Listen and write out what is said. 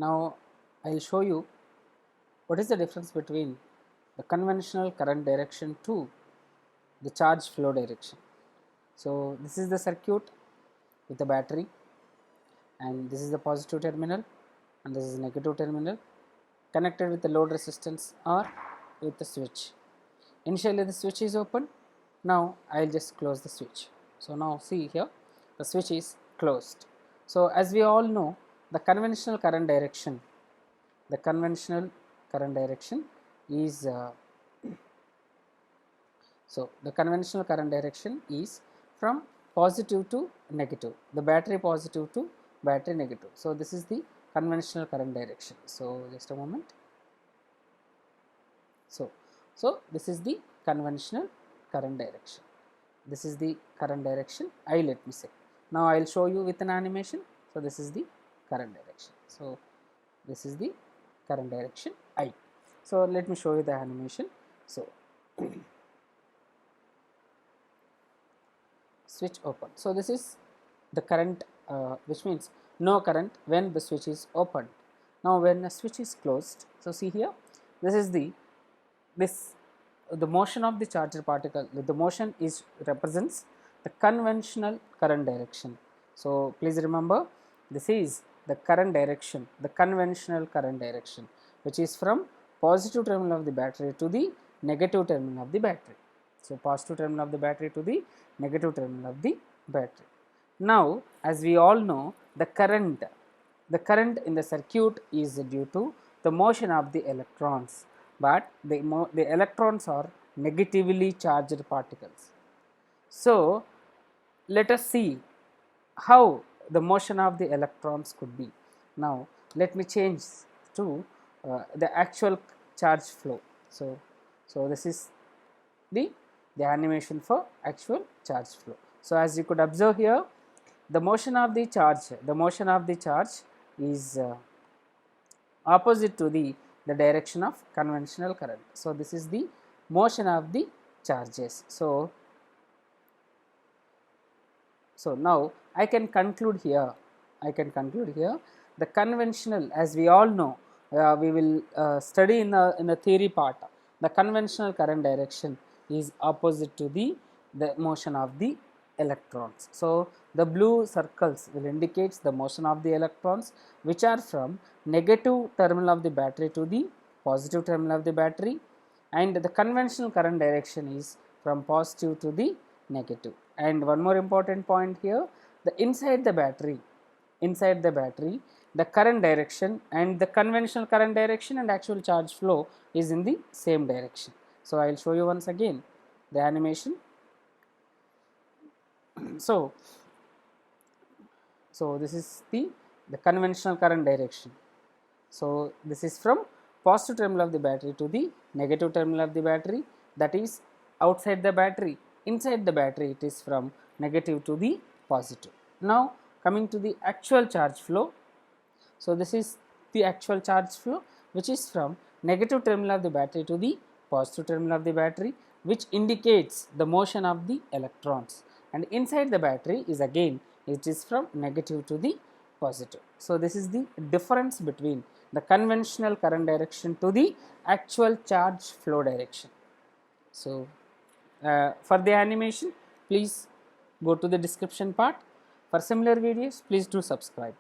Now I will show you what is the difference between the conventional current direction to the charge flow direction. So this is the circuit with the battery, and this is the positive terminal and this is negative terminal connected with the load resistance or with the switch. Initially the switch is open. Now I will just close the switch. So now see here, the switch is closed. So as we all know, the conventional current direction is the conventional current direction is from positive to negative, the battery positive to battery negative. So this is the conventional current direction. So just a moment. So this is the conventional current direction. This is the current direction I, let me say. Now I will show you with an animation. So this is the current direction. So this is the current direction I. So let me show you the animation. So switch open. So this is the current, which means no current when the switch is opened. Now when the switch is closed, so see here, this is the motion of the charged particle. The motion is represents the conventional current direction. So please remember, this is the current direction, the conventional current direction, which is from positive terminal of the battery to the negative terminal of the battery. So positive terminal of the battery to the negative terminal of the battery. Now as we all know, the current in the circuit is due to the motion of the electrons, but the electrons are negatively charged particles. So let us see how the motion of the electrons could be. Now let me change to the actual charge flow. So this is the animation for actual charge flow. So as you could observe here, the motion of the charge is opposite to the direction of conventional current. So this is the motion of the charges. So now I can conclude here, the conventional, as we all know, we will study in the theory part, the conventional current direction is opposite to the motion of the electrons. So the blue circles will indicate the motion of the electrons, which are from negative terminal of the battery to the positive terminal of the battery, and the conventional current direction is from positive to the negative. And one more important point here, the inside the battery, the current direction and the conventional current direction and actual charge flow is in the same direction. So I will show you once again the animation. So this is the conventional current direction. So this is from positive terminal of the battery to the negative terminal of the battery, that is outside the battery. Inside the battery it is from negative to the positive. Now coming to the actual charge flow. So this is the actual charge flow, which is from negative terminal of the battery to the positive terminal of the battery, which indicates the motion of the electrons, and inside the battery is again, it is from negative to the positive. So this is the difference between the conventional current direction to the actual charge flow direction. So for the animation, please go to the description part. For similar videos, please do subscribe.